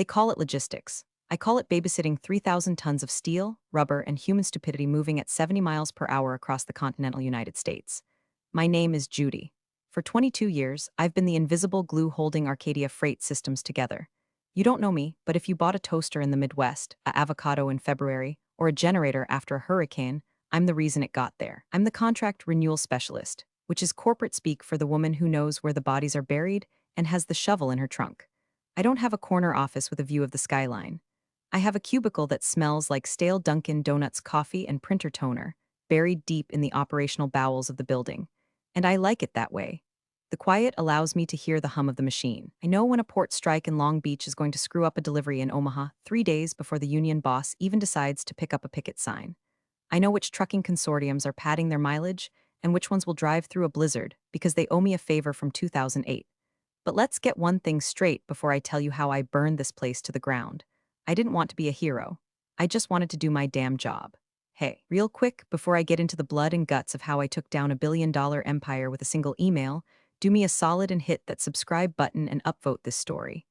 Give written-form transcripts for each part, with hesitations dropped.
They call it logistics. I call it babysitting 3,000 tons of steel, rubber, and human stupidity moving at 70 miles per hour across the continental United States. My name is Judy. For 22 years, I've been the invisible glue holding Arcadia freight systems together. You don't know me, but if you bought a toaster in the Midwest, a avocado in February, or a generator after a hurricane, I'm the reason it got there. I'm the contract renewal specialist, which is corporate speak for the woman who knows where the bodies are buried and has the shovel in her trunk. I don't have a corner office with a view of the skyline. I have a cubicle that smells like stale Dunkin' Donuts coffee and printer toner, buried deep in the operational bowels of the building. And I like it that way. The quiet allows me to hear the hum of the machine. I know when a port strike in Long Beach is going to screw up a delivery in Omaha 3 days before the union boss even decides to pick up a picket sign. I know which trucking consortiums are padding their mileage and which ones will drive through a blizzard because they owe me a favor from 2008. But let's get one thing straight before I tell you how I burned this place to the ground. I didn't want to be a hero. I just wanted to do my damn job. Hey, real quick, before I get into the blood and guts of how I took down a $1 billion empire with a single email, do me a solid and hit that subscribe button and upvote this story.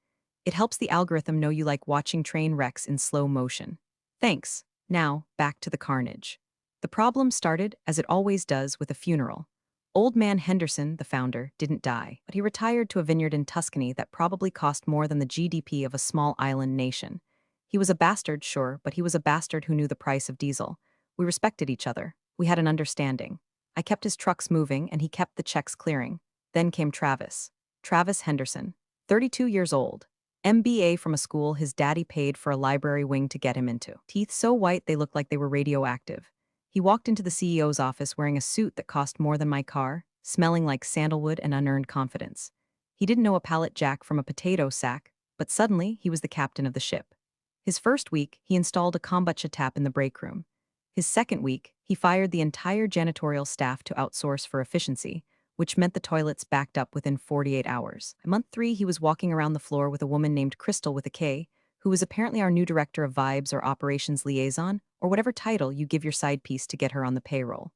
It helps the algorithm know you like watching train wrecks in slow motion. Thanks. Now, back to the carnage. The problem started, as it always does, with a funeral. Old man Henderson, the founder, didn't die, but he retired to a vineyard in Tuscany that probably cost more than the GDP of a small island nation. He was a bastard, sure, but he was a bastard who knew the price of diesel. We respected each other. We had an understanding. I kept his trucks moving, and he kept the checks clearing. Then came Travis. Travis Henderson, 32 years old. MBA from a school his daddy paid for a library wing to get him into. Teeth so white they looked like they were radioactive. He walked into the CEO's office wearing a suit that cost more than my car, smelling like sandalwood and unearned confidence. He didn't know a pallet jack from a potato sack, but suddenly he was the captain of the ship. His first week, he installed a kombucha tap in the break room. His second week, he fired the entire janitorial staff to outsource for efficiency, which meant the toilets backed up within 48 hours. By month 3, he was walking around the floor with a woman named Crystal with a K, who was apparently our new director of vibes or operations liaison, or whatever title you give your side piece to get her on the payroll.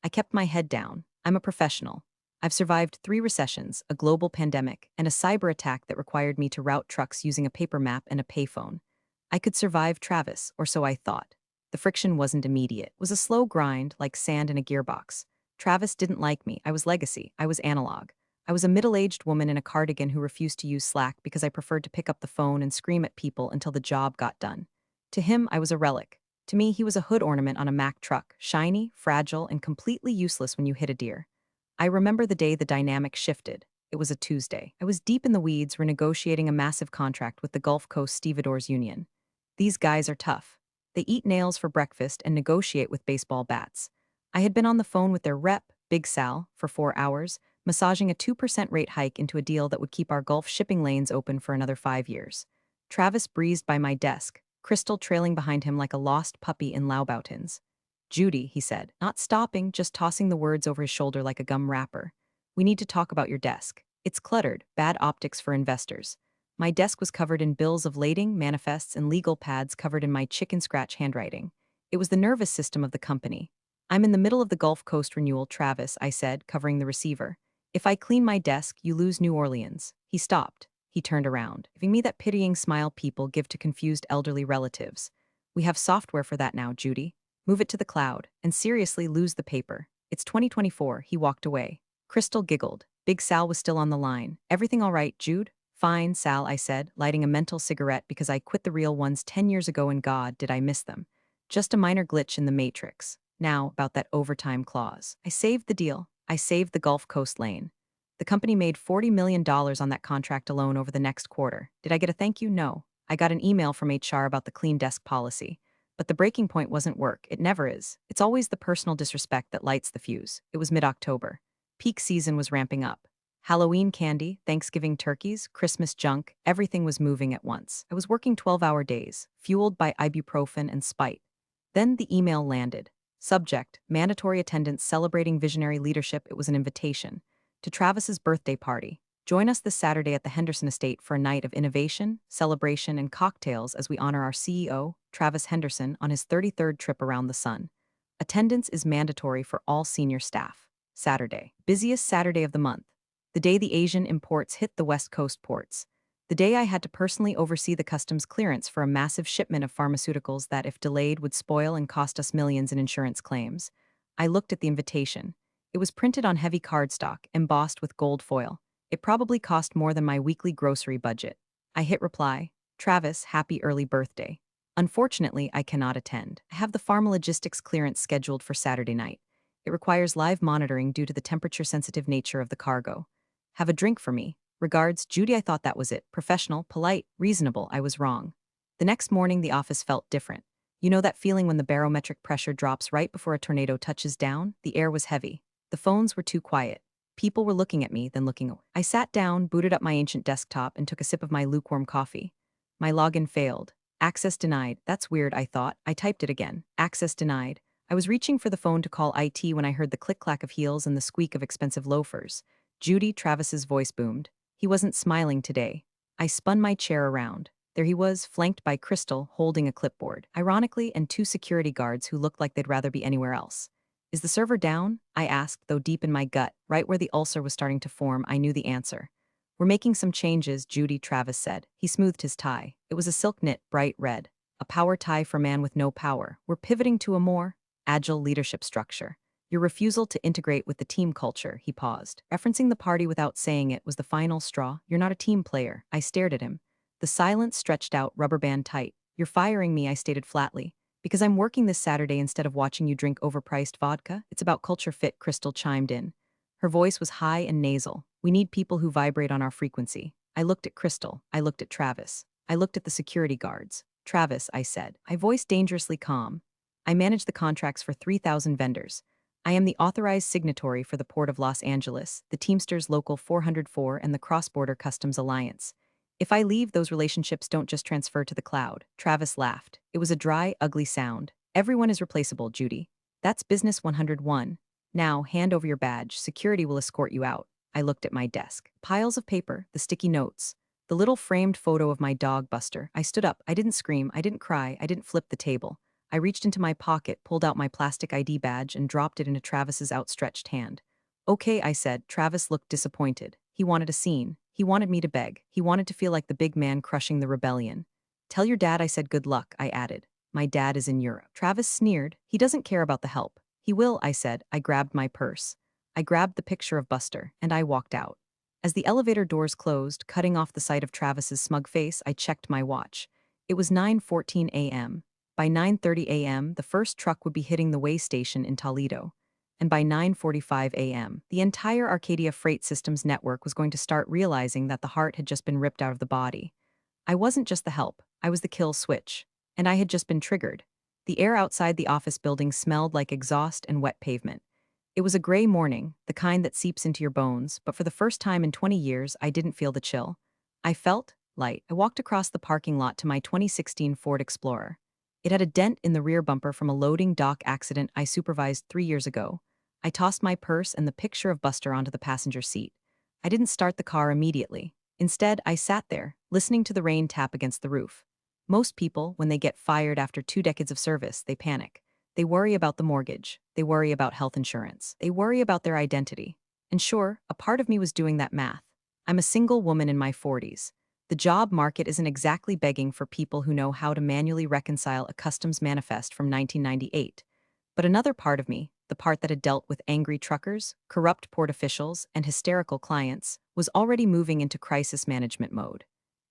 I kept my head down. I'm a professional. I've survived 3 recessions, a global pandemic, and a cyber attack that required me to route trucks using a paper map and a payphone. I could survive Travis, or so I thought. The friction wasn't immediate. It was a slow grind, like sand in a gearbox. Travis didn't like me. I was legacy. I was analog. I was a middle-aged woman in a cardigan who refused to use Slack because I preferred to pick up the phone and scream at people until the job got done. To him, I was a relic. To me, he was a hood ornament on a Mack truck, shiny, fragile, and completely useless when you hit a deer. I remember the day the dynamic shifted. It was a Tuesday. I was deep in the weeds renegotiating a massive contract with the Gulf Coast Stevedores Union. These guys are tough. They eat nails for breakfast and negotiate with baseball bats. I had been on the phone with their rep, Big Sal, for 4 hours, massaging a 2% rate hike into a deal that would keep our Gulf shipping lanes open for another 5 years. Travis breezed by my desk, Crystal trailing behind him like a lost puppy in Laubautins. Judy, he said, not stopping, just tossing the words over his shoulder like a gum wrapper. We need to talk about your desk. It's cluttered, bad optics for investors. My desk was covered in bills of lading, manifests, and legal pads covered in my chicken scratch handwriting. It was the nervous system of the company. I'm in the middle of the Gulf Coast renewal, Travis, I said, covering the receiver. If I clean my desk, you lose New Orleans. He stopped. He turned around, giving me that pitying smile people give to confused elderly relatives. We have software for that now, Judy. Move it to the cloud, and seriously lose the paper. It's 2024, he walked away. Crystal giggled. Big Sal was still on the line. Everything all right, Jude? Fine, Sal, I said, lighting a mental cigarette because I quit the real ones 10 years ago and God, did I miss them. Just a minor glitch in the matrix. Now, about that overtime clause. I saved the deal. I saved the Gulf Coast lane. The company made $40 million on that contract alone over the next quarter. Did I get a thank you? No. I got an email from HR about the clean desk policy. But the breaking point wasn't work. It never is. It's always the personal disrespect that lights the fuse. It was mid-October. Peak season was ramping up. Halloween candy, Thanksgiving turkeys, Christmas junk, everything was moving at once. I was working 12-hour days, fueled by ibuprofen and spite. Then the email landed. Subject, mandatory attendance celebrating visionary leadership. It was an invitation to Travis's birthday party. Join us this Saturday at the Henderson Estate for a night of innovation, celebration, and cocktails as we honor our CEO, Travis Henderson, on his 33rd trip around the sun. Attendance is mandatory for all senior staff. Saturday, busiest Saturday of the month. The day the Asian imports hit the West Coast ports. The day I had to personally oversee the customs clearance for a massive shipment of pharmaceuticals that, if delayed, would spoil and cost us millions in insurance claims. I looked at the invitation. It was printed on heavy cardstock, embossed with gold foil. It probably cost more than my weekly grocery budget. I hit reply. Travis, happy early birthday. Unfortunately, I cannot attend. I have the pharmalogistics clearance scheduled for Saturday night. It requires live monitoring due to the temperature-sensitive nature of the cargo. Have a drink for me. Regards, Judy. I thought that was it. Professional, polite, reasonable. I was wrong. The next morning, the office felt different. You know that feeling when the barometric pressure drops right before a tornado touches down? The air was heavy. The phones were too quiet. People were looking at me, then looking away. I sat down, booted up my ancient desktop, and took a sip of my lukewarm coffee. My login failed. Access denied. That's weird, I thought. I typed it again. Access denied. I was reaching for the phone to call IT when I heard the click-clack of heels and the squeak of expensive loafers. Judy. Travis's voice boomed. He wasn't smiling today. I spun my chair around. There he was, flanked by Crystal, holding a clipboard. Ironically, and two security guards who looked like they'd rather be anywhere else. Is the server down? I asked, though deep in my gut, right where the ulcer was starting to form, I knew the answer. We're making some changes, Judy. Travis said. He smoothed his tie. It was a silk knit, bright red. A power tie for man with no power. We're pivoting to a more agile leadership structure. Your refusal to integrate with the team culture, he paused. Referencing the party without saying it was the final straw. You're not a team player. I stared at him. The silence stretched out, rubber band tight. You're firing me, I stated flatly. Because I'm working this Saturday instead of watching you drink overpriced vodka? It's about culture fit, Crystal chimed in. Her voice was high and nasal. We need people who vibrate on our frequency. I looked at Crystal. I looked at Travis. I looked at the security guards. Travis, I said. I voiced dangerously calm. I manage the contracts for 3,000 vendors. I am the authorized signatory for the Port of Los Angeles, the Teamsters Local 404, and the Cross-Border Customs Alliance. If I leave, those relationships don't just transfer to the cloud. Travis laughed. It was a dry, ugly sound. Everyone is replaceable, Judy. That's business 101. Now, hand over your badge. Security will escort you out. I looked at my desk. Piles of paper, the sticky notes, the little framed photo of my dog, Buster. I stood up. I didn't scream. I didn't cry. I didn't flip the table. I reached into my pocket, pulled out my plastic ID badge, and dropped it into Travis's outstretched hand. Okay, I said. Travis looked disappointed. He wanted a scene. He wanted me to beg. He wanted to feel like the big man crushing the rebellion. Tell your dad I said good luck, I added. My dad is in Europe. Travis sneered. He doesn't care about the help. He will, I said. I grabbed my purse. I grabbed the picture of Buster, and I walked out. As the elevator doors closed, cutting off the sight of Travis's smug face, I checked my watch. It was 9:14 a.m. By 9:30 a.m., the first truck would be hitting the way station in Toledo. And by 9:45 a.m., the entire Arcadia Freight Systems network was going to start realizing that the heart had just been ripped out of the body. I wasn't just the help, I was the kill switch. And I had just been triggered. The air outside the office building smelled like exhaust and wet pavement. It was a gray morning, the kind that seeps into your bones, but for the first time in 20 years, I didn't feel the chill. I felt light. I walked across the parking lot to my 2016 Ford Explorer. It had a dent in the rear bumper from a loading dock accident I supervised 3 years ago. I tossed my purse and the picture of Buster onto the passenger seat. I didn't start the car immediately. Instead, I sat there, listening to the rain tap against the roof. Most people, when they get fired after 2 decades of service, they panic. They worry about the mortgage. They worry about health insurance. They worry about their identity. And sure, a part of me was doing that math. I'm a single woman in my 40s. The job market isn't exactly begging for people who know how to manually reconcile a customs manifest from 1998. But another part of me, the part that had dealt with angry truckers, corrupt port officials, and hysterical clients, was already moving into crisis management mode.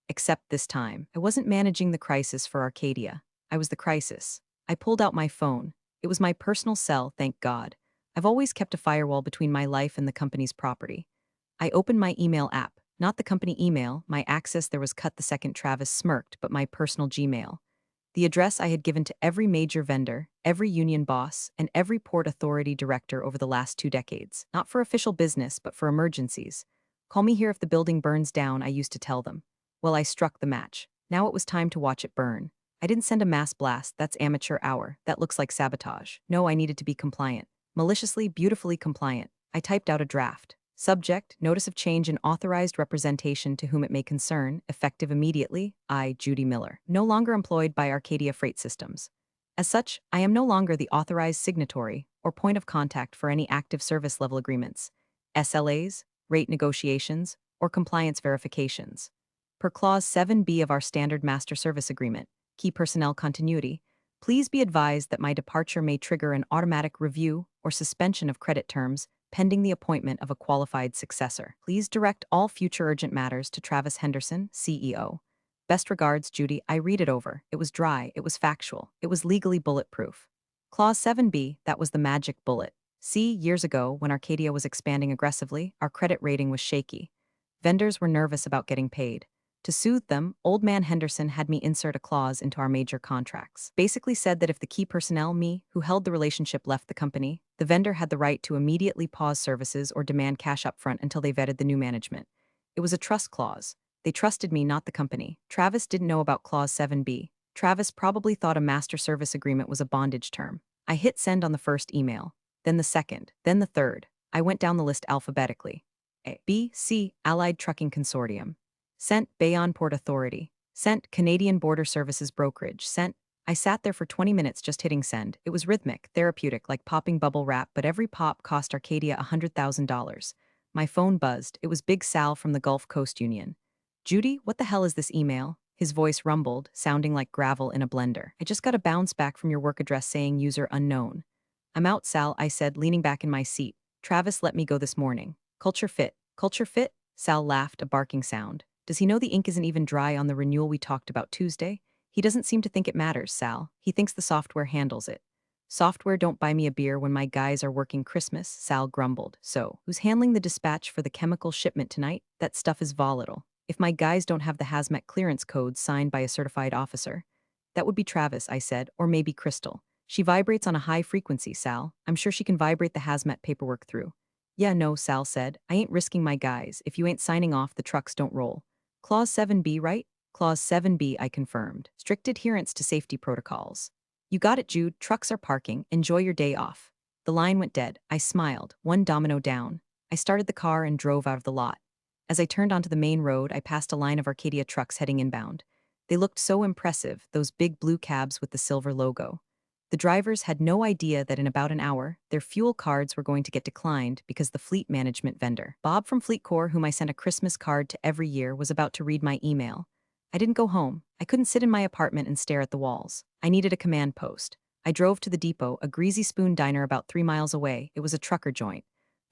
Except this time, I wasn't managing the crisis for Arcadia. I was the crisis. I pulled out my phone. It was my personal cell, thank God. I've always kept a firewall between my life and the company's property. I opened my email app, not the company email, my access there was cut the second Travis smirked, but my personal Gmail. The address I had given to every major vendor, every union boss, and every port authority director over the last 2 decades, not for official business, but for emergencies. Call me here if the building burns down, I used to tell them. Well, I struck the match. Now it was time to watch it burn. I didn't send a mass blast, that's amateur hour, that looks like sabotage. No, I needed to be compliant. Maliciously, beautifully compliant. I typed out a draft. Subject, notice of change in authorized representation to whom it may concern, effective immediately, I, Judy Miller, no longer employed by Arcadia Freight Systems. As such, I am no longer the authorized signatory or point of contact for any active service level agreements, SLAs, rate negotiations, or compliance verifications. Per Clause 7B of our Standard Master Service Agreement, Key Personnel Continuity, please be advised that my departure may trigger an automatic review or suspension of credit terms pending the appointment of a qualified successor. Please direct all future urgent matters to Travis Henderson, CEO. Best regards, Judy. I read it over. It was dry, it was factual, it was legally bulletproof. Clause 7B, that was the magic bullet. See, years ago, when Arcadia was expanding aggressively, our credit rating was shaky. Vendors were nervous about getting paid. To soothe them, Old Man Henderson had me insert a clause into our major contracts. Basically said that if the key personnel, me, who held the relationship left the company, the vendor had the right to immediately pause services or demand cash upfront until they vetted the new management. It was a trust clause. They trusted me, not the company. Travis didn't know about Clause 7B. Travis probably thought a master service agreement was a bondage term. I hit send on the first email, then the second, then the third. I went down the list alphabetically. A, B, C, Allied Trucking Consortium. Sent, Bayonne Port Authority. Sent, Canadian Border Services Brokerage. Sent. I sat there for 20 minutes just hitting send. It was rhythmic, therapeutic, like popping bubble wrap, but every pop cost Arcadia $100,000. My phone buzzed. It was Big Sal from the Gulf Coast Union. Judy, what the hell is this email? His voice rumbled, sounding like gravel in a blender. I just got a bounce back from your work address saying user unknown. I'm out, Sal, I said, leaning back in my seat. Travis let me go this morning. Culture fit. Culture fit? Sal laughed, a barking sound. Does he know the ink isn't even dry on the renewal we talked about Tuesday? He doesn't seem to think it matters, Sal. He thinks the software handles it. Software don't buy me a beer when my guys are working Christmas, Sal grumbled. So, who's handling the dispatch for the chemical shipment tonight? That stuff is volatile. If my guys don't have the hazmat clearance codes signed by a certified officer, that would be Travis, I said, or maybe Crystal. She vibrates on a high frequency, Sal. I'm sure she can vibrate the hazmat paperwork through. Yeah, no, Sal said. I ain't risking my guys. If you ain't signing off, the trucks don't roll. Clause 7B, right? Clause 7B, I confirmed. Strict adherence to safety protocols. You got it, Jude. Trucks are parking. Enjoy your day off. The line went dead. I smiled, one domino down. I started the car and drove out of the lot. As I turned onto the main road, I passed a line of Arcadia trucks heading inbound. They looked so impressive, those big blue cabs with the silver logo. The drivers had no idea that in about an hour, their fuel cards were going to get declined because the fleet management vendor, Bob from FleetCor, whom I sent a Christmas card to every year, was about to read my email. I didn't go home. I couldn't sit in my apartment and stare at the walls. I needed a command post. I drove to the depot, a Greasy Spoon diner about 3 miles away. It was a trucker joint.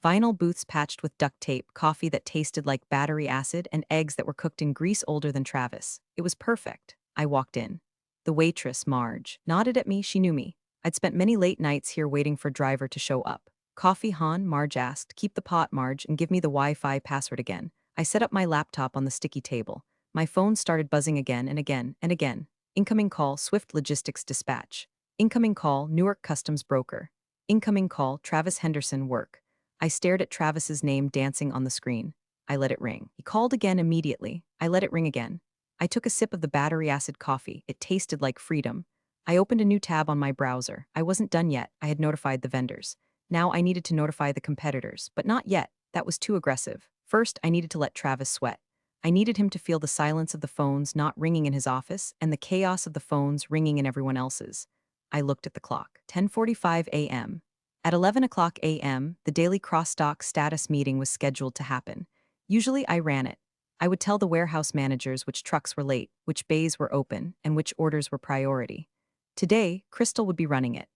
Vinyl booths patched with duct tape, coffee that tasted like battery acid, and eggs that were cooked in grease older than Travis. It was perfect. I walked in. The waitress, Marge, nodded at me. She knew me. I'd spent many late nights here waiting for driver to show up. Coffee, Han? Marge asked. Keep the pot, Marge, and give me the Wi-Fi password again. I set up my laptop on the sticky table. My phone started buzzing again and again and again. Incoming call, Swift Logistics Dispatch. Incoming call, Newark Customs Broker. Incoming call, Travis Henderson, work. I stared at Travis's name dancing on the screen. I let it ring. He called again immediately. I let it ring again. I took a sip of the battery acid coffee. It tasted like freedom. I opened a new tab on my browser. I wasn't done yet. I had notified the vendors. Now I needed to notify the competitors, but not yet. That was too aggressive. First, I needed to let Travis sweat. I needed him to feel the silence of the phones not ringing in his office and the chaos of the phones ringing in everyone else's. I looked at the clock. 10:45 a.m. At 11 o'clock a.m., the daily cross-dock status meeting was scheduled to happen. Usually I ran it. I would tell the warehouse managers which trucks were late, which bays were open, and which orders were priority. Today, Crystal would be running it.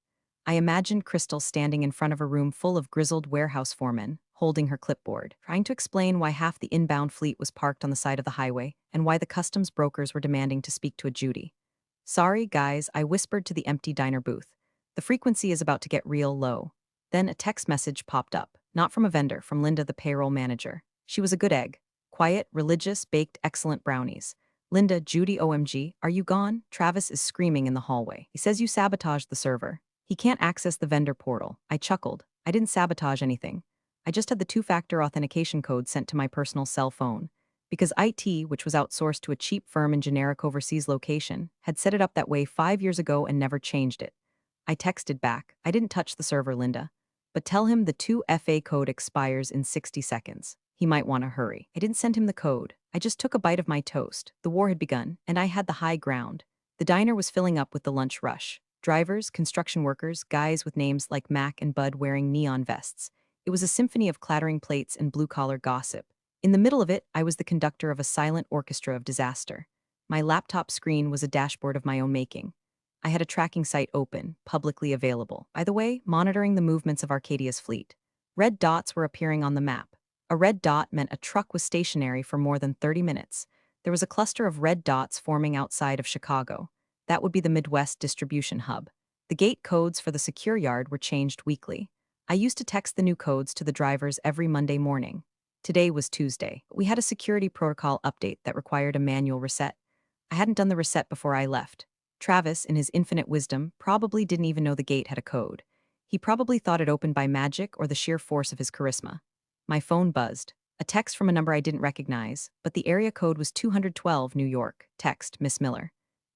I imagined Crystal standing in front of a room full of grizzled warehouse foremen, holding her clipboard, trying to explain why half the inbound fleet was parked on the side of the highway and why the customs brokers were demanding to speak to a Judy. Sorry, guys, I whispered to the empty diner booth. The frequency is about to get real low. Then a text message popped up, not from a vendor, from Linda, the payroll manager. She was a good egg. Quiet, religious, baked excellent brownies. Linda, Judy, OMG, are you gone? Travis is screaming in the hallway. He says you sabotaged the server. He can't access the vendor portal. I chuckled. I didn't sabotage anything. I just had the two-factor authentication code sent to my personal cell phone. Because IT, which was outsourced to a cheap firm in generic overseas location, had set it up that way 5 years ago and never changed it. I texted back. I didn't touch the server, Linda. But tell him the 2FA code expires in 60 seconds. He might want to hurry. I didn't send him the code. I just took a bite of my toast. The war had begun, and I had the high ground. The diner was filling up with the lunch rush. Drivers, construction workers, guys with names like Mac and Bud wearing neon vests. It was a symphony of clattering plates and blue-collar gossip. In the middle of it, I was the conductor of a silent orchestra of disaster. My laptop screen was a dashboard of my own making. I had a tracking site open, publicly available, by the way, monitoring the movements of Arcadia's fleet. Red dots were appearing on the map. A red dot meant a truck was stationary for more than 30 minutes. There was a cluster of red dots forming outside of Chicago. That would be the Midwest distribution hub. The gate codes for the secure yard were changed weekly. I used to text the new codes to the drivers every Monday morning. Today was Tuesday. We had a security protocol update that required a manual reset. I hadn't done the reset before I left. Travis, in his infinite wisdom, probably didn't even know the gate had a code. He probably thought it opened by magic or the sheer force of his charisma. My phone buzzed. A text from a number I didn't recognize, but the area code was 212 New York. Text, Miss Miller.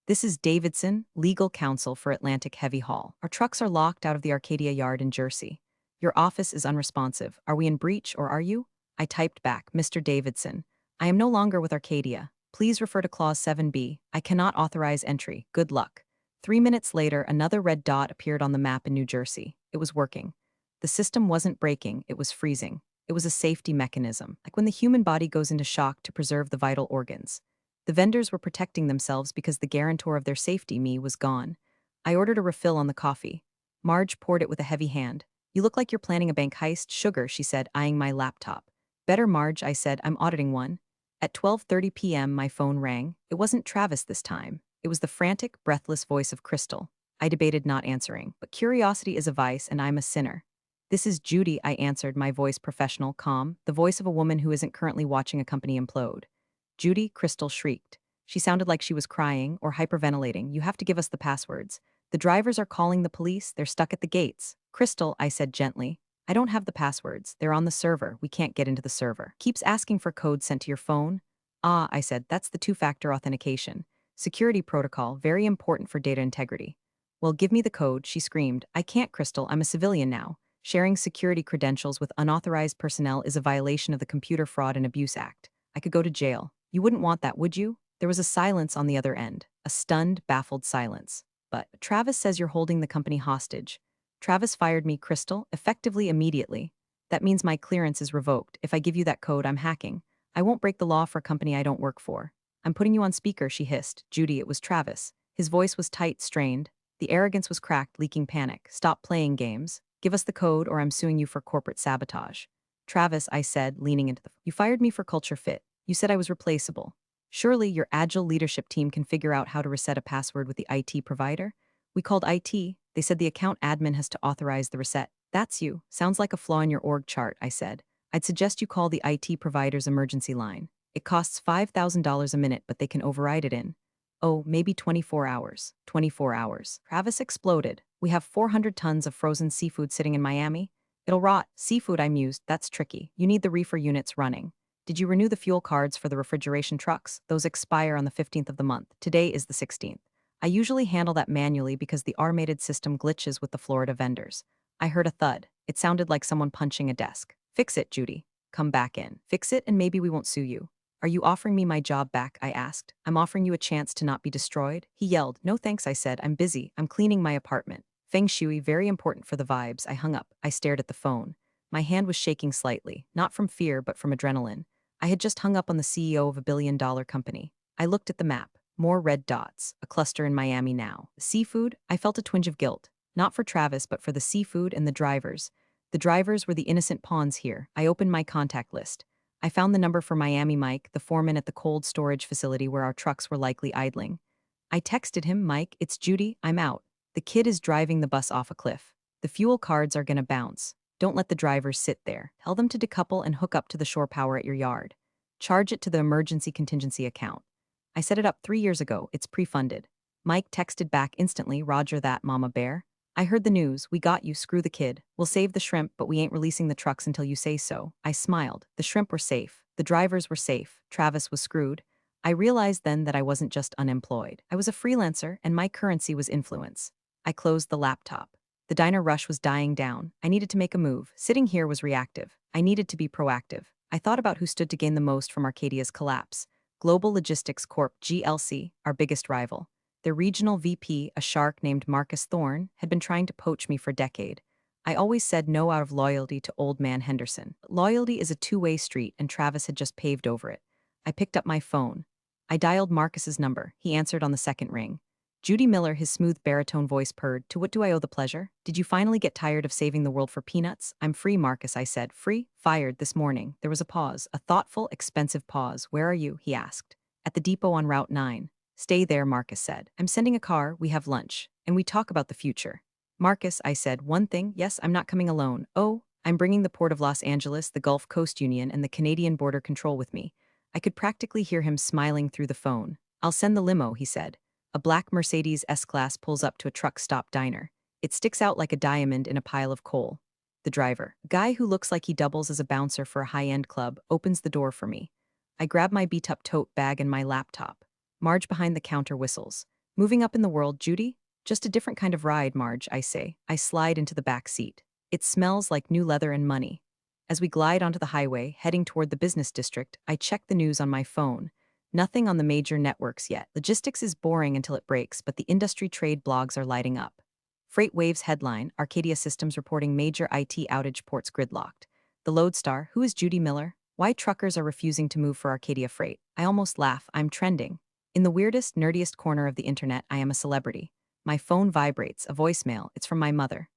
This is Davidson, legal counsel for Atlantic Heavy Haul. Our trucks are locked out of the Arcadia yard in Jersey. Your office is unresponsive. Are we in breach or are you? I typed back, Mr. Davidson. I am no longer with Arcadia. Please refer to Clause 7B. I cannot authorize entry. Good luck. 3 minutes later, another red dot appeared on the map in New Jersey. It was working. The system wasn't breaking, it was freezing. It was a safety mechanism, like when the human body goes into shock to preserve the vital organs. The vendors were protecting themselves because the guarantor of their safety, me, was gone. I ordered a refill on the coffee. Marge poured it with a heavy hand. You look like you're planning a bank heist, sugar, she said, eyeing my laptop. Better, Marge, I said, I'm auditing one. At 12:30 p.m., my phone rang. It wasn't Travis this time. It was the frantic, breathless voice of Crystal. I debated not answering, but curiosity is a vice and I'm a sinner. This is Judy, I answered, my voice professional, calm, the voice of a woman who isn't currently watching a company implode. Judy, Crystal shrieked. She sounded like she was crying or hyperventilating. You have to give us the passwords. The drivers are calling the police. They're stuck at the gates. Crystal, I said gently. I don't have the passwords. They're on the server. We can't get into the server. Keeps asking for codes sent to your phone. Ah, I said, that's the two-factor authentication. Security protocol, very important for data integrity. Well, give me the code, she screamed. I can't, Crystal. I'm a civilian now. Sharing security credentials with unauthorized personnel is a violation of the Computer Fraud and Abuse Act. I could go to jail. You wouldn't want that, would you? There was a silence on the other end, a stunned, baffled silence. But Travis says you're holding the company hostage. Travis fired me, Crystal, effectively immediately. That means my clearance is revoked. If I give you that code, I'm hacking. I won't break the law for a company I don't work for. I'm putting you on speaker, she hissed. Judy, it was Travis. His voice was tight, strained. The arrogance was cracked, leaking panic. Stop playing games. Give us the code or I'm suing you for corporate sabotage. Travis, I said, leaning into the... You fired me for culture fit. You said I was replaceable. Surely your agile leadership team can figure out how to reset a password with the IT provider? We called IT. They said the account admin has to authorize the reset. That's you. Sounds like a flaw in your org chart, I said. I'd suggest you call the IT provider's emergency line. It costs $5,000 a minute, but they can override it in, oh, maybe 24 hours. 24 hours. Travis exploded. We have 400 tons of frozen seafood sitting in Miami. It'll rot. Seafood, I mused. That's tricky. You need the reefer units running. Did you renew the fuel cards for the refrigeration trucks? Those expire on the 15th of the month. Today is the 16th. I usually handle that manually because the automated system glitches with the Florida vendors. I heard a thud. It sounded like someone punching a desk. Fix it, Judy. Come back in. Fix it and maybe we won't sue you. Are you offering me my job back? I asked. I'm offering you a chance to not be destroyed. He yelled. No thanks, I said. I'm busy. I'm cleaning my apartment. Feng shui, very important for the vibes. I hung up. I stared at the phone. My hand was shaking slightly, not from fear but from adrenaline. I had just hung up on the CEO of a billion-dollar company. I looked at the map. More red dots. A cluster in Miami now. Seafood? I felt a twinge of guilt. Not for Travis, but for the seafood and the drivers. The drivers were the innocent pawns here. I opened my contact list. I found the number for Miami Mike, the foreman at the cold storage facility where our trucks were likely idling. I texted him, Mike, it's Judy, I'm out. The kid is driving the bus off a cliff. The fuel cards are gonna bounce. Don't let the drivers sit there. Tell them to decouple and hook up to the shore power at your yard. Charge it to the emergency contingency account. I set it up 3 years ago. It's pre-funded. Mike texted back instantly, Roger that, Mama Bear. I heard the news. We got you. Screw the kid. We'll save the shrimp, but we ain't releasing the trucks until you say so. I smiled. The shrimp were safe. The drivers were safe. Travis was screwed. I realized then that I wasn't just unemployed. I was a freelancer, and my currency was influence. I closed the laptop. The diner rush was dying down. I needed to make a move. Sitting here was reactive. I needed to be proactive. I thought about who stood to gain the most from Arcadia's collapse. Global Logistics Corp. GLC, our biggest rival. Their regional VP, a shark named Marcus Thorne, had been trying to poach me for a decade. I always said no out of loyalty to old man Henderson. Loyalty is a two-way street, and Travis had just paved over it. I picked up my phone. I dialed Marcus's number. He answered on the second ring. Judy Miller, his smooth baritone voice purred. To what do I owe the pleasure? Did you finally get tired of saving the world for peanuts? I'm free, Marcus, I said. Free? Fired this morning. There was a pause, a thoughtful, expensive pause. Where are you? He asked. At the depot on Route 9. Stay there, Marcus said. I'm sending a car, we have lunch, and we talk about the future. Marcus, I said, one thing, yes, I'm not coming alone. Oh, I'm bringing the Port of Los Angeles, the Gulf Coast Union, and the Canadian Border Control with me. I could practically hear him smiling through the phone. I'll send the limo, he said. A black Mercedes S-Class pulls up to a truck stop diner. It sticks out like a diamond in a pile of coal. The driver, a guy who looks like he doubles as a bouncer for a high-end club, opens the door for me. I grab my beat-up tote bag and my laptop. Marge behind the counter whistles. Moving up in the world, Judy? Just a different kind of ride, Marge, I say. I slide into the back seat. It smells like new leather and money. As we glide onto the highway, heading toward the business district, I check the news on my phone. Nothing on the major networks yet. Logistics is boring until it breaks, but the industry trade blogs are lighting up. Freight Waves headline, Arcadia Systems reporting major IT outage, ports gridlocked. The Lodestar, who is Judy Miller? Why truckers are refusing to move for Arcadia Freight? I almost laugh, I'm trending. In the weirdest, nerdiest corner of the internet, I am a celebrity. My phone vibrates, a voicemail, it's from my mother.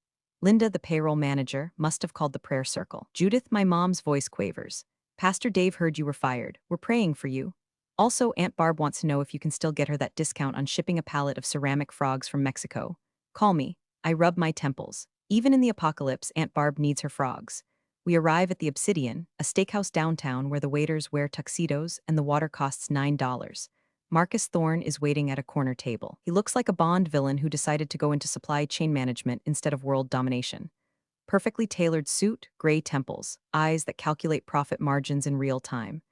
Linda, the payroll manager, must have called the prayer circle. Judith, my mom's voice quavers. Pastor Dave heard you were fired. We're praying for you. Also, Aunt Barb wants to know if you can still get her that discount on shipping a pallet of ceramic frogs from Mexico. Call me. I rub my temples. Even in the apocalypse, Aunt Barb needs her frogs. We arrive at the Obsidian, a steakhouse downtown where the waiters wear tuxedos and the water costs $9. Marcus Thorne is waiting at a corner table. He looks like a Bond villain who decided to go into supply chain management instead of world domination. Perfectly tailored suit, gray temples, eyes that calculate profit margins in real time.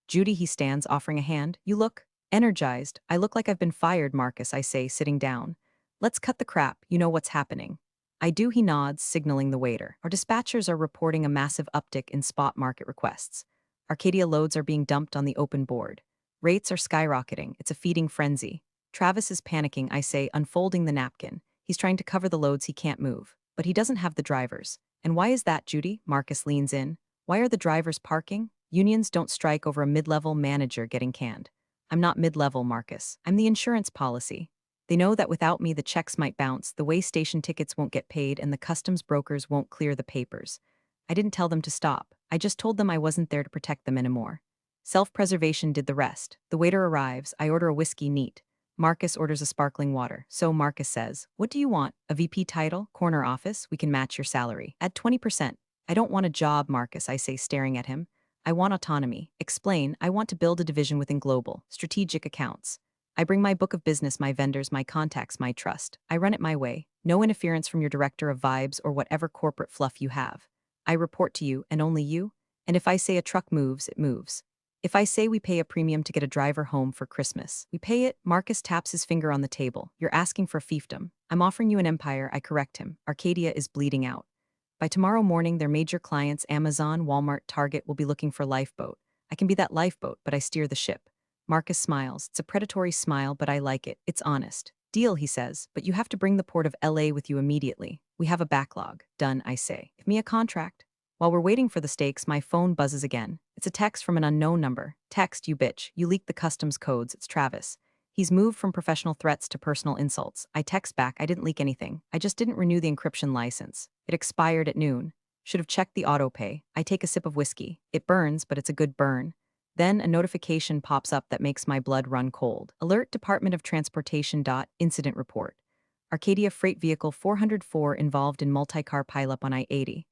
Judy, he stands, offering a hand. You look energized. I look like I've been fired, Marcus, I say, sitting down. Let's cut the crap, you know what's happening. I do, he nods, signaling the waiter. Our dispatchers are reporting a massive uptick in spot market requests. Arcadia loads are being dumped on the open board. Rates are skyrocketing. It's a feeding frenzy. Travis is panicking, I say, unfolding the napkin. He's trying to cover the loads he can't move. But he doesn't have the drivers. And why is that, Judy? Marcus leans in. Why are the drivers parking? Unions don't strike over a mid-level manager getting canned. I'm not mid-level, Marcus. I'm the insurance policy. They know that without me the checks might bounce, the way station tickets won't get paid, and the customs brokers won't clear the papers. I didn't tell them to stop. I just told them I wasn't there to protect them anymore. Self-preservation did the rest. The waiter arrives. I order a whiskey neat. Marcus orders a sparkling water. So Marcus says, what do you want? A VP title? Corner office? We can match your salary. Add 20%. I don't want a job, Marcus, I say, staring at him. I want autonomy. Explain, I want to build a division within global, strategic accounts. I bring my book of business, my vendors, my contacts, my trust. I run it my way. No interference from your director of vibes or whatever corporate fluff you have. I report to you, and only you. And if I say a truck moves, it moves. If I say we pay a premium to get a driver home for Christmas, we pay it. Marcus taps his finger on the table. You're asking for a fiefdom. I'm offering you an empire, I correct him. Arcadia is bleeding out. By tomorrow morning, their major clients, Amazon, Walmart, Target, will be looking for lifeboat. I can be that lifeboat, but I steer the ship. Marcus smiles. It's a predatory smile, but I like it. It's honest. Deal, he says, but you have to bring the port of LA with you immediately. We have a backlog. Done, I say. Give me a contract. While we're waiting for the steaks, my phone buzzes again. It's a text from an unknown number. Text, you bitch. You leaked the customs codes. It's Travis. He's moved from professional threats to personal insults. I text back, I didn't leak anything. I just didn't renew the encryption license. It expired at noon. Should have checked the autopay. I take a sip of whiskey. It burns, but it's a good burn. Then a notification pops up that makes my blood run cold. Alert Department of Transportation. Incident report. Arcadia Freight Vehicle 404 involved in multi-car pileup on I-80.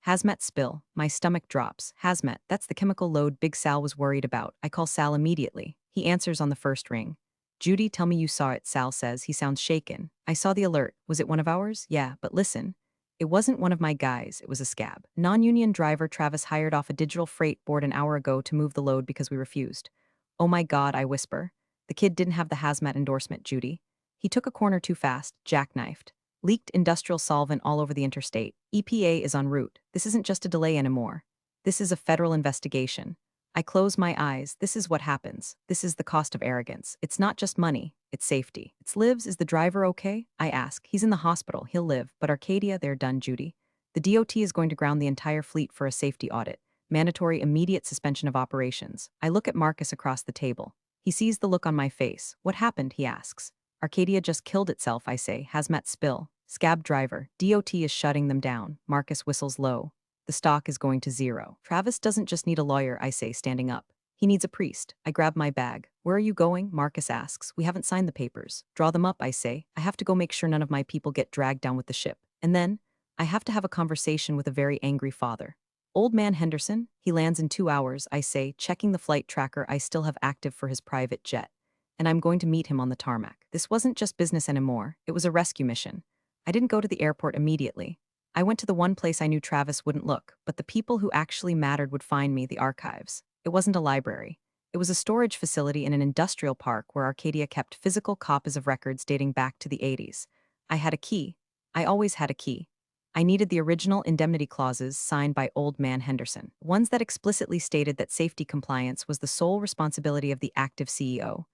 Hazmat spill. My stomach drops. Hazmat, that's the chemical load Big Sal was worried about. I call Sal immediately. He answers on the first ring. Judy, tell me you saw it, Sal says. He sounds shaken. I saw the alert. Was it one of ours? Yeah, but listen. It wasn't one of my guys. It was a scab. Non-union driver Travis hired off a digital freight board an hour ago to move the load because we refused. Oh my God, I whisper. The kid didn't have the hazmat endorsement, Judy. He took a corner too fast, jackknifed. Leaked industrial solvent all over the interstate. EPA is en route. This isn't just a delay anymore. This is a federal investigation. I close my eyes. This is what happens. This is the cost of arrogance. It's not just money. It's safety. It's lives. Is the driver okay? I ask. He's in the hospital. He'll live. But Arcadia, they're done, Judy. The DOT is going to ground the entire fleet for a safety audit. Mandatory immediate suspension of operations. I look at Marcus across the table. He sees the look on my face. What happened, he asks. Arcadia just killed itself, I say. Hazmat spill. Scab driver. DOT is shutting them down. Marcus whistles low. The stock is going to zero. Travis doesn't just need a lawyer, I say, standing up. He needs a priest. I grab my bag. Where are you going? Marcus asks. We haven't signed the papers. Draw them up, I say. I have to go make sure none of my people get dragged down with the ship. And then, I have to have a conversation with a very angry father. Old man Henderson, he lands in 2 hours, I say, checking the flight tracker I still have active for his private jet. And I'm going to meet him on the tarmac. This wasn't just business anymore, it was a rescue mission. I didn't go to the airport immediately. I went to the one place I knew Travis wouldn't look, but the people who actually mattered would find me, the archives. It wasn't a library. It was a storage facility in an industrial park where Arcadia kept physical copies of records dating back to the 80s. I had a key. I always had a key. I needed the original indemnity clauses signed by Old Man Henderson, ones that explicitly stated that safety compliance was the sole responsibility of the active CEO.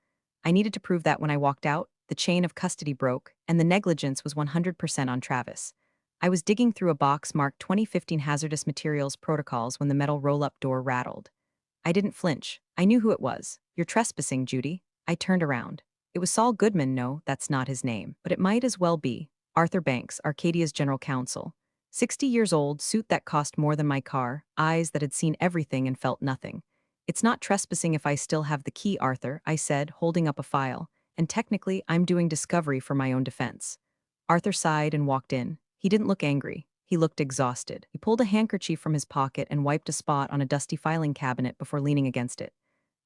I needed to prove that when I walked out, the chain of custody broke, and the negligence was 100% on Travis. I was digging through a box marked 2015 Hazardous Materials Protocols when the metal roll-up door rattled. I didn't flinch. I knew who it was. You're trespassing, Judy. I turned around. It was Saul Goodman. No, that's not his name, but it might as well be. Arthur Banks, Arcadia's general counsel. 60 years old, suit that cost more than my car, eyes that had seen everything and felt nothing. It's not trespassing if I still have the key, Arthur, I said, holding up a file, and technically I'm doing discovery for my own defense. Arthur sighed and walked in. He didn't look angry. He looked exhausted. He pulled a handkerchief from his pocket and wiped a spot on a dusty filing cabinet before leaning against it.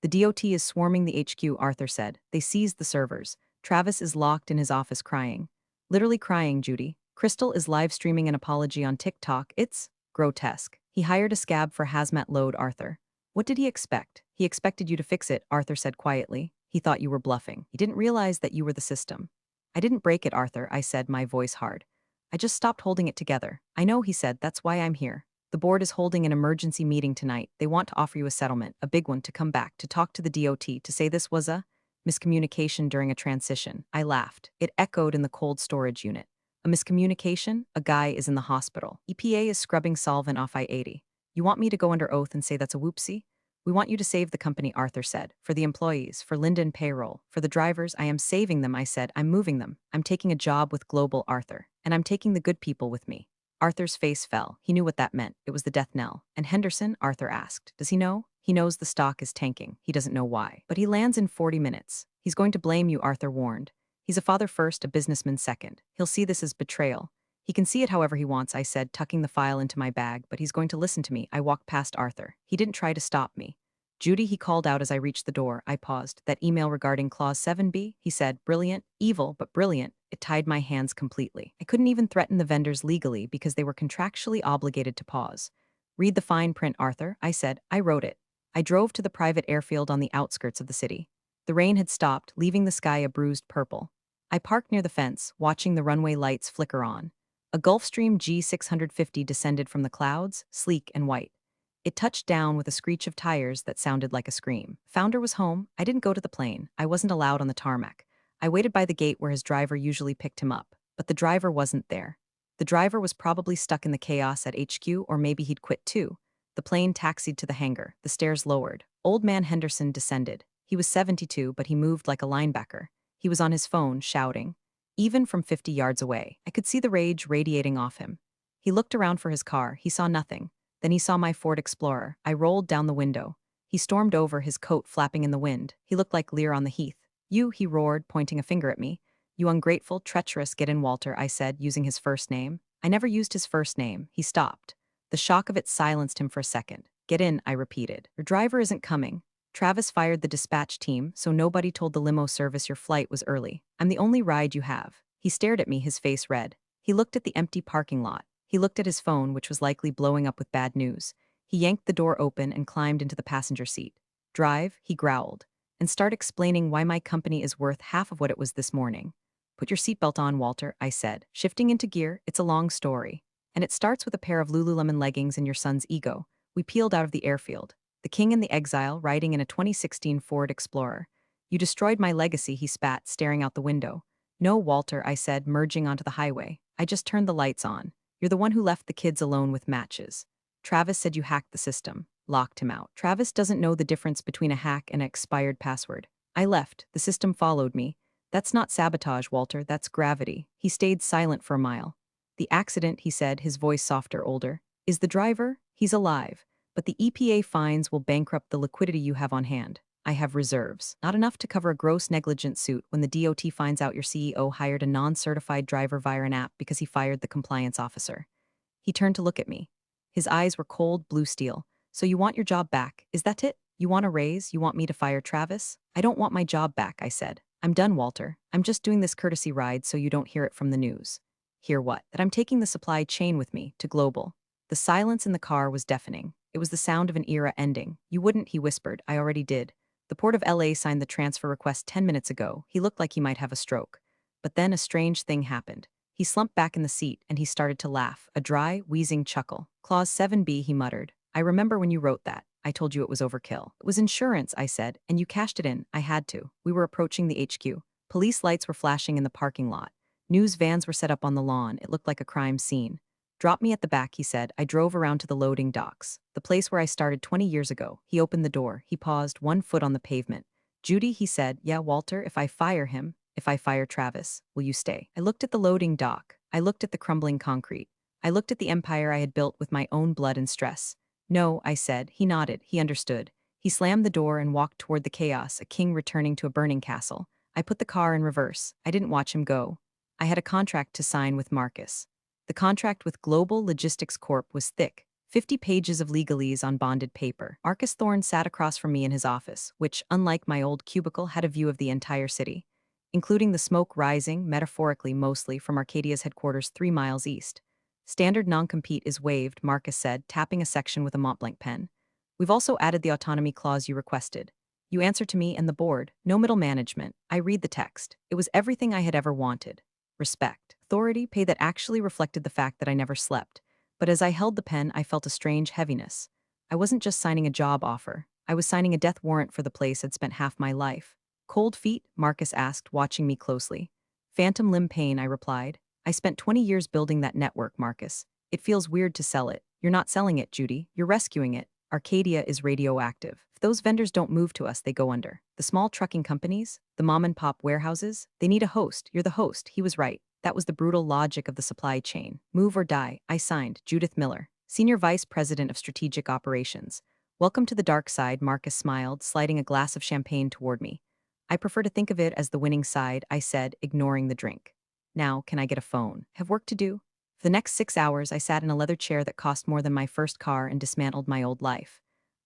The DOT is swarming the HQ, Arthur said. They seized the servers. Travis is locked in his office crying. Literally crying, Judy. Crystal is live streaming an apology on TikTok. It's grotesque. He hired a scab for hazmat load, Arthur. What did he expect? He expected you to fix it, Arthur said quietly. He thought you were bluffing. He didn't realize that you were the system. I didn't break it, Arthur, I said, my voice hard. I just stopped holding it together. I know, he said, that's why I'm here. The board is holding an emergency meeting tonight. They want to offer you a settlement, a big one, to come back, to talk to the DOT, to say this was a miscommunication during a transition. I laughed. It echoed in the cold storage unit. A miscommunication? A guy is in the hospital. EPA is scrubbing solvent off I-80. You want me to go under oath and say that's a whoopsie? We want you to save the company, Arthur said. For the employees, for Linden payroll, for the drivers, I am saving them, I said. I'm moving them. I'm taking a job with Global, Arthur. And I'm taking the good people with me. Arthur's face fell. He knew what that meant. It was the death knell. And Henderson, Arthur asked. Does he know? He knows the stock is tanking. He doesn't know why. But he lands in 40 minutes. He's going to blame you, Arthur warned. He's a father first, a businessman second. He'll see this as betrayal. He can see it however he wants, I said, tucking the file into my bag, but he's going to listen to me. I walked past Arthur. He didn't try to stop me. Judy, he called out as I reached the door. I paused. That email regarding Clause 7B? He said, brilliant, evil, but brilliant. It tied my hands completely. I couldn't even threaten the vendors legally because they were contractually obligated to pause. Read the fine print, Arthur, I said. I wrote it. I drove to the private airfield on the outskirts of the city. The rain had stopped, leaving the sky a bruised purple. I parked near the fence, watching the runway lights flicker on. A Gulfstream G650 descended from the clouds, sleek and white. It touched down with a screech of tires that sounded like a scream. Founder was home. I didn't go to the plane. I wasn't allowed on the tarmac. I waited by the gate where his driver usually picked him up. But the driver wasn't there. The driver was probably stuck in the chaos at HQ, or maybe he'd quit too. The plane taxied to the hangar. The stairs lowered. Old man Henderson descended. He was 72, but he moved like a linebacker. He was on his phone, shouting. Even from 50 yards away, I could see the rage radiating off him. He looked around for his car. He saw nothing. Then he saw my Ford Explorer. I rolled down the window. He stormed over, his coat flapping in the wind. He looked like Lear on the heath. You, he roared, pointing a finger at me. You ungrateful, treacherous, get in, Walter, I said, using his first name. I never used his first name. He stopped. The shock of it silenced him for a second. Get in, I repeated. Your driver isn't coming. Travis fired the dispatch team, so nobody told the limo service your flight was early. I'm the only ride you have. He stared at me, his face red. He looked at the empty parking lot. He looked at his phone, which was likely blowing up with bad news. He yanked the door open and climbed into the passenger seat. Drive, he growled, and start explaining why my company is worth half of what it was this morning. Put your seatbelt on, Walter, I said. Shifting into gear, it's a long story. And it starts with a pair of Lululemon leggings and your son's ego. We peeled out of the airfield. The king and the exile, riding in a 2016 Ford Explorer. You destroyed my legacy, he spat, staring out the window. No, Walter, I said, merging onto the highway. I just turned the lights on. You're the one who left the kids alone with matches. Travis said you hacked the system, locked him out. Travis doesn't know the difference between a hack and an expired password. I left. The system followed me. That's not sabotage, Walter. That's gravity. He stayed silent for a mile. The accident, he said, his voice softer, older. Is the driver? He's alive. But the EPA fines will bankrupt the liquidity you have on hand. I have reserves. Not enough to cover a gross negligence suit when the DOT finds out your CEO hired a non-certified driver via an app because he fired the compliance officer. He turned to look at me. His eyes were cold blue steel. So you want your job back, is that it? You want a raise? You want me to fire Travis? I don't want my job back, I said. I'm done, Walter. I'm just doing this courtesy ride so you don't hear it from the news. Hear what? That I'm taking the supply chain with me to global. The silence in the car was deafening. It was the sound of an era ending. You wouldn't, he whispered. I already did. The Port of LA signed the transfer request 10 minutes ago. He looked like he might have a stroke. But then a strange thing happened. He slumped back in the seat and he started to laugh, a dry, wheezing chuckle. Clause 7B, he muttered. I remember when you wrote that. I told you it was overkill. It was insurance, I said, and you cashed it in. I had to. We were approaching the HQ. Police lights were flashing in the parking lot. News vans were set up on the lawn. It looked like a crime scene. Drop me at the back, he said. I drove around to the loading docks, the place where I started 20 years ago. He opened the door. He paused, one foot on the pavement. Judy, he said, yeah, Walter, if I fire him, if I fire Travis, will you stay? I looked at the loading dock. I looked at the crumbling concrete. I looked at the empire I had built with my own blood and stress. No, I said. He nodded. He understood. He slammed the door and walked toward the chaos, a king returning to a burning castle. I put the car in reverse. I didn't watch him go. I had a contract to sign with Marcus. The contract with Global Logistics Corp was thick, 50 pages of legalese on bonded paper. Marcus Thorne sat across from me in his office, which, unlike my old cubicle, had a view of the entire city, including the smoke rising, metaphorically mostly, from Arcadia's headquarters 3 miles east. Standard non-compete is waived, Marcus said, tapping a section with a Montblanc pen. We've also added the autonomy clause you requested. You answer to me and the board, no middle management. I read the text. It was everything I had ever wanted. Respect, authority, pay that actually reflected the fact that I never slept. But as I held the pen, I felt a strange heaviness. I wasn't just signing a job offer. I was signing a death warrant for the place I'd spent half my life. Cold feet? Marcus asked, watching me closely. Phantom limb pain, I replied. I spent 20 years building that network, Marcus. It feels weird to sell it. You're not selling it, Judy. You're rescuing it. Arcadia is radioactive. If those vendors don't move to us, they go under. The small trucking companies, the mom-and-pop warehouses, they need a host. You're the host. He was right. That was the brutal logic of the supply chain. Move or die. I signed. Judith Miller, Senior Vice President of Strategic Operations. Welcome to the dark side, Marcus smiled, sliding a glass of champagne toward me. I prefer to think of it as the winning side, I said, ignoring the drink. Now, can I get a phone? Have work to do? For the next 6 hours, I sat in a leather chair that cost more than my first car and dismantled my old life.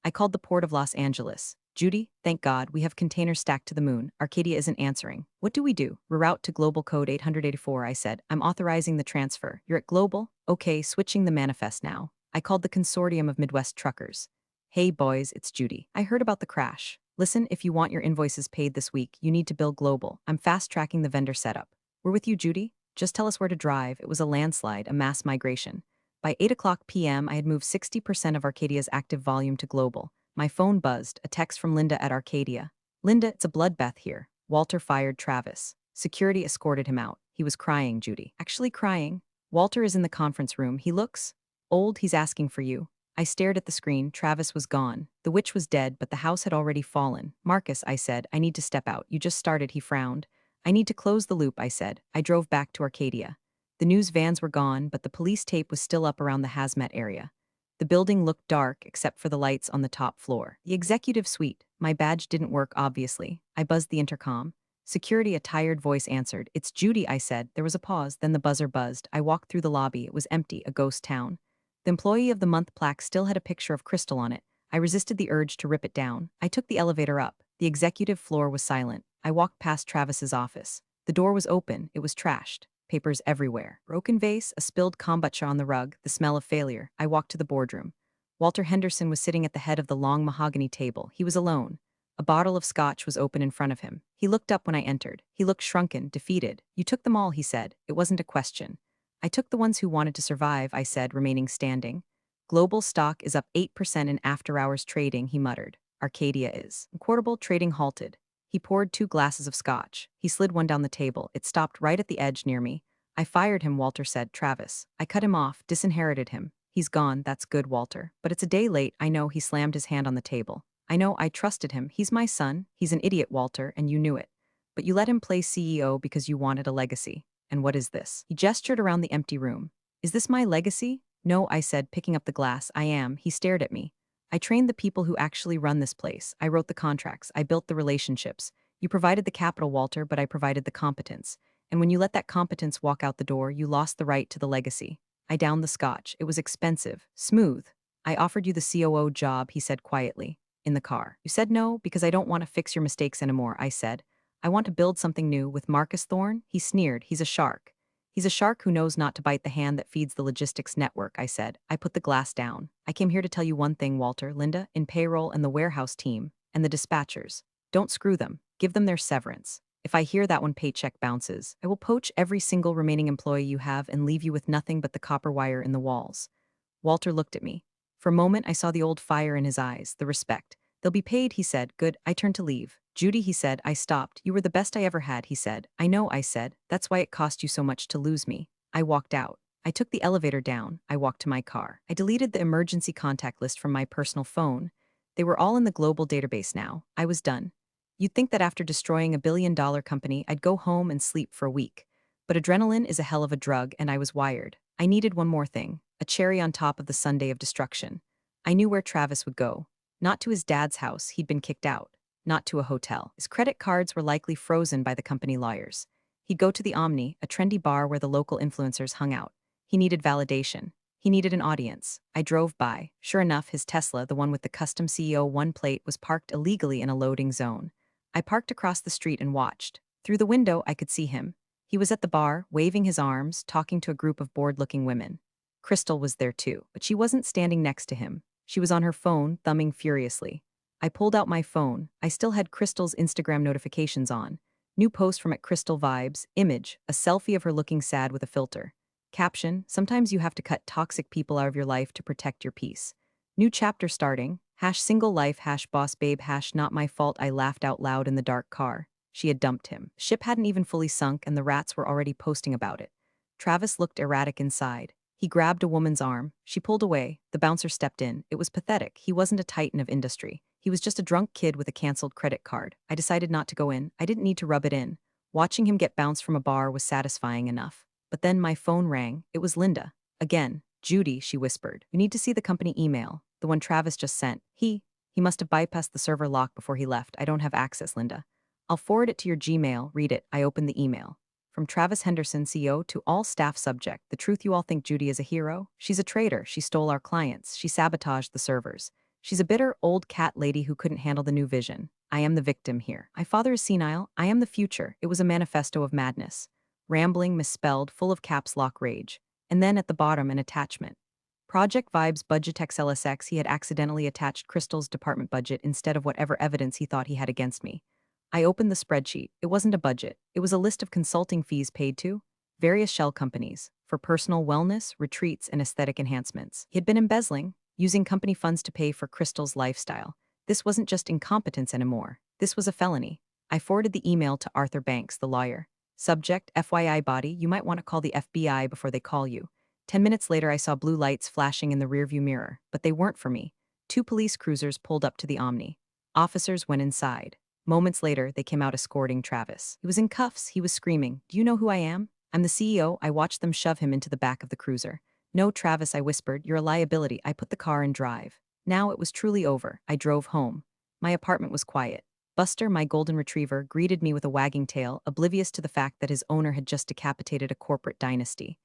I called the Port of Los Angeles. Judy, thank God, we have containers stacked to the moon. Arcadia isn't answering. What do we do? Reroute to Global Code 884, I said. I'm authorizing the transfer. You're at Global? Okay, switching the manifest now. I called the Consortium of Midwest Truckers. Hey boys, it's Judy. I heard about the crash. Listen, if you want your invoices paid this week, you need to bill Global. I'm fast-tracking the vendor setup. We're with you, Judy. Just tell us where to drive. It was a landslide, a mass migration. By 8 p.m., I had moved 60% of Arcadia's active volume to Global. My phone buzzed, a text from Linda at Arcadia. Linda, it's a bloodbath here. Walter fired Travis. Security escorted him out. He was crying, Judy. Actually crying. Walter is in the conference room. He looks old. He's asking for you. I stared at the screen. Travis was gone. The witch was dead, but the house had already fallen. Marcus, I said, I need to step out. You just started, he frowned. I need to close the loop, I said. I drove back to Arcadia. The news vans were gone, but the police tape was still up around the hazmat area. The building looked dark except for the lights on the top floor. The executive suite. My badge didn't work, obviously. I buzzed the intercom. Security, a tired voice answered. It's Judy, I said. There was a pause, then the buzzer buzzed. I walked through the lobby. It was empty, a ghost town. The Employee of the Month plaque still had a picture of Crystal on it. I resisted the urge to rip it down. I took the elevator up. The executive floor was silent. I walked past Travis's office. The door was open. It was trashed. Papers everywhere. Broken vase, a spilled kombucha on the rug, the smell of failure. I walked to the boardroom. Walter Henderson was sitting at the head of the long mahogany table. He was alone. A bottle of scotch was open in front of him. He looked up when I entered. He looked shrunken, defeated. You took them all, he said. It wasn't a question. I took the ones who wanted to survive, I said, remaining standing. Global stock is up 8% in after-hours trading, he muttered. Arcadia is. Quotable trading halted. He poured 2 glasses of scotch. He slid one down the table. It stopped right at the edge near me. I fired him, Walter said. Travis. I cut him off, disinherited him. He's gone, that's good, Walter. But it's a day late, I know. He slammed his hand on the table. I know, I trusted him. He's my son. He's an idiot, Walter, and you knew it. But you let him play CEO because you wanted a legacy. And what is this? He gestured around the empty room. Is this my legacy? No, I said, picking up the glass. I am. He stared at me. I trained the people who actually run this place. I wrote the contracts. I built the relationships. You provided the capital, Walter, but I provided the competence. And when you let that competence walk out the door, you lost the right to the legacy. I downed the scotch. It was expensive. Smooth. I offered you the COO job, he said quietly. In the car. You said no, because I don't want to fix your mistakes anymore, I said. I want to build something new with Marcus Thorne. He sneered. He's a shark. He's a shark who knows not to bite the hand that feeds the logistics network, I said. I put the glass down. I came here to tell you one thing, Walter, Linda, in payroll and the warehouse team, and the dispatchers. Don't screw them. Give them their severance. If I hear that one paycheck bounces, I will poach every single remaining employee you have and leave you with nothing but the copper wire in the walls. Walter looked at me. For a moment, I saw the old fire in his eyes, the respect. They'll be paid, he said. Good. I turned to leave. Judy, he said. I stopped. You were the best I ever had, he said. I know, I said. That's why it cost you so much to lose me. I walked out. I took the elevator down. I walked to my car. I deleted the emergency contact list from my personal phone. They were all in the global database now. I was done. You'd think that after destroying $1 billion company, I'd go home and sleep for a week. But adrenaline is a hell of a drug, and I was wired. I needed one more thing, a cherry on top of the sundae of destruction. I knew where Travis would go. Not to his dad's house, he'd been kicked out. Not to a hotel. His credit cards were likely frozen by the company lawyers. He'd go to the Omni, a trendy bar where the local influencers hung out. He needed validation. He needed an audience. I drove by. Sure enough, his Tesla, the one with the custom CEO 1 plate, was parked illegally in a loading zone. I parked across the street and watched. Through the window, I could see him. He was at the bar, waving his arms, talking to a group of bored-looking women. Crystal was there too, but she wasn't standing next to him. She was on her phone, thumbing furiously. I pulled out my phone. I still had Crystal's Instagram notifications on. New post from @Crystal Vibes. Image, a selfie of her looking sad with a filter. Caption, sometimes you have to cut toxic people out of your life to protect your peace. New chapter starting. #single life, #boss babe, #not my fault. I laughed out loud in the dark car. She had dumped him. Ship hadn't even fully sunk and the rats were already posting about it. Travis looked erratic inside. He grabbed a woman's arm. She pulled away. The bouncer stepped in. It was pathetic. He wasn't a titan of industry. He was just a drunk kid with a canceled credit card. I decided not to go in. I didn't need to rub it in. Watching him get bounced from a bar was satisfying enough. But then my phone rang. It was Linda. Again. Judy, she whispered. You need to see the company email. The one Travis just sent. He must have bypassed the server lock before he left. I don't have access, Linda. I'll forward it to your Gmail. Read it. I opened the email. From Travis Henderson, CEO, to all staff subject. The truth, you all think Judy is a hero? She's a traitor. She stole our clients. She sabotaged the servers. She's a bitter, old cat lady who couldn't handle the new vision. I am the victim here. My father is senile. I am the future. It was a manifesto of madness. Rambling, misspelled, full of caps lock rage. And then at the bottom, an attachment. Project Vibes Budgetex LSX. He had accidentally attached Crystal's department budget instead of whatever evidence he thought he had against me. I opened the spreadsheet. It wasn't a budget. It was a list of consulting fees paid to various shell companies for personal wellness, retreats, and aesthetic enhancements. He had been embezzling, using company funds to pay for Crystal's lifestyle. This wasn't just incompetence anymore. This was a felony. I forwarded the email to Arthur Banks, the lawyer. Subject, FYI body, you might want to call the FBI before they call you. 10 minutes later, I saw blue lights flashing in the rearview mirror, but they weren't for me. 2 police cruisers pulled up to the Omni. Officers went inside. Moments later, they came out escorting Travis. He was in cuffs. He was screaming, "Do you know who I am? I'm the CEO." I watched them shove him into the back of the cruiser. "No, Travis," I whispered. "You're a liability." I put the car in drive. Now it was truly over. I drove home. My apartment was quiet. Buster, my golden retriever, greeted me with a wagging tail, oblivious to the fact that his owner had just decapitated a corporate dynasty.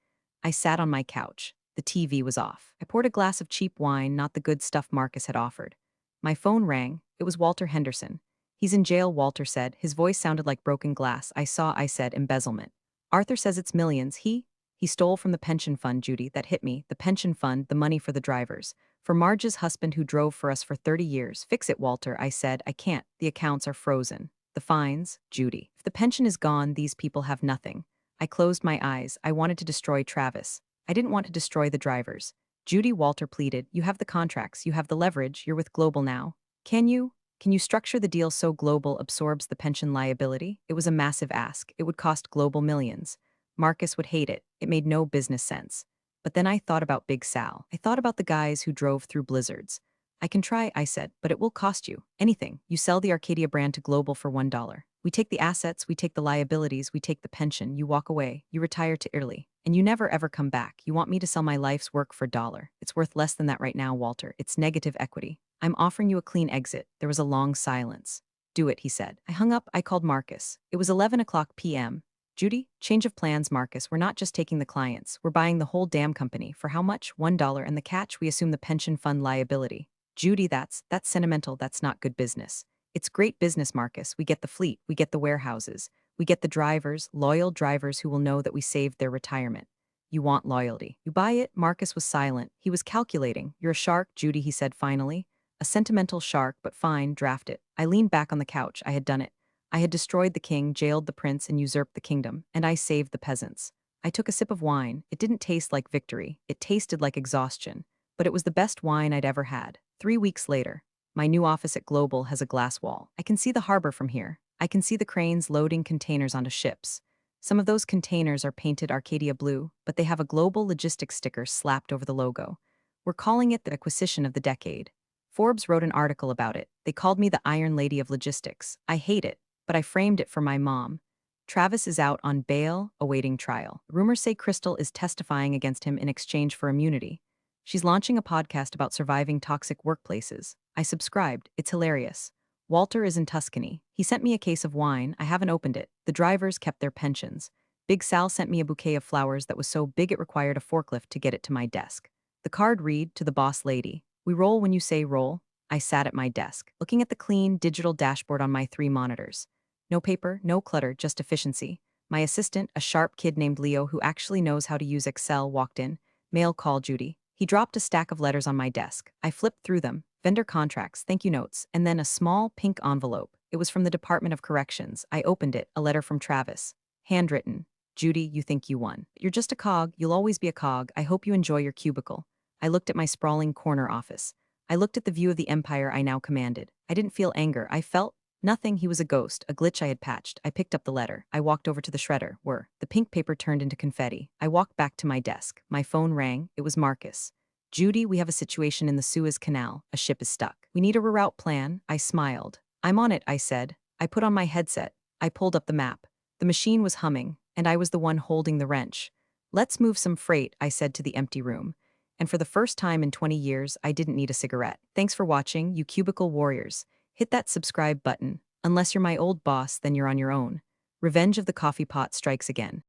I sat on my couch. The TV was off. I poured a glass of cheap wine, not the good stuff Marcus had offered. My phone rang. It was Walter Henderson. "He's in jail," Walter said. His voice sounded like broken glass. I said, embezzlement. "Arthur says it's millions. He stole from the pension fund, Judy. That hit me. The pension fund, the money for the drivers. For Marge's husband who drove for us for 30 years. Fix it, Walter." I said. "I can't. The accounts are frozen." "The fines, Judy. If the pension is gone, these people have nothing." I closed my eyes. I wanted to destroy Travis. I didn't want to destroy the drivers. "Judy," Walter pleaded, "you have the contracts. You have the leverage. You're with Global now. Can you structure the deal so Global absorbs the pension liability?" It was a massive ask. It would cost Global millions. Marcus would hate it. It made no business sense. But then I thought about Big Sal. I thought about the guys who drove through blizzards. I can try, I said, but it will cost you. Anything. You sell the Arcadia brand to Global for $1. We take the assets, we take the liabilities, we take the pension, you walk away, you retire to Italy, and you never ever come back. You want me to sell my life's work for $1. It's worth less than that right now, Walter. It's negative equity. I'm offering you a clean exit. There was a long silence. Do it, he said. I hung up, I called Marcus. It was 11 o'clock p.m. Judy, change of plans, Marcus. We're not just taking the clients. We're buying the whole damn company. For how much? $1. And the catch, we assume the pension fund liability. Judy, that's sentimental. That's not good business. It's great business, Marcus. We get the fleet. We get the warehouses. We get the drivers, loyal drivers who will know that we saved their retirement. You want loyalty. You buy it? Marcus was silent. He was calculating. You're a shark, Judy, he said finally. A sentimental shark, but fine, draft it. I leaned back on the couch. I had done it. I had destroyed the king, jailed the prince, and usurped the kingdom, and I saved the peasants. I took a sip of wine. It didn't taste like victory. It tasted like exhaustion. But it was the best wine I'd ever had. 3 weeks later, my new office at Global has a glass wall. I can see the harbor from here. I can see the cranes loading containers onto ships. Some of those containers are painted Arcadia blue, but they have a Global Logistics sticker slapped over the logo. We're calling it the acquisition of the decade. Forbes wrote an article about it. They called me the Iron Lady of Logistics. I hate it, but I framed it for my mom. Travis is out on bail, awaiting trial. Rumors say Crystal is testifying against him in exchange for immunity. She's launching a podcast about surviving toxic workplaces. I subscribed. It's hilarious. Walter is in Tuscany. He sent me a case of wine. I haven't opened it. The drivers kept their pensions. Big Sal sent me a bouquet of flowers that was so big it required a forklift to get it to my desk. The card read, to the boss lady. We roll when you say roll. I sat at my desk, looking at the clean, digital dashboard on my 3 monitors. No paper, no clutter, just efficiency. My assistant, a sharp kid named Leo who actually knows how to use Excel, walked in. Mail call, Judy. He dropped a stack of letters on my desk. I flipped through them. Vendor contracts, thank you notes, and then a small pink envelope. It was from the Department of Corrections. I opened it, a letter from Travis. Handwritten. Judy, you think you won. You're just a cog. You'll always be a cog. I hope you enjoy your cubicle. I looked at my sprawling corner office. I looked at the view of the empire I now commanded. I didn't feel anger. I felt nothing. He was a ghost, a glitch I had patched. I picked up the letter. I walked over to the shredder. The pink paper turned into confetti. I walked back to my desk. My phone rang. It was Marcus. Judy, we have a situation in the Suez Canal. A ship is stuck. We need a reroute plan. I smiled. I'm on it, I said. I put on my headset. I pulled up the map. The machine was humming, and I was the one holding the wrench. Let's move some freight, I said to the empty room. And for the first time in 20 years, I didn't need a cigarette. Thanks for watching, you cubicle warriors. Hit that subscribe button. Unless you're my old boss, then you're on your own. Revenge of the coffee pot strikes again.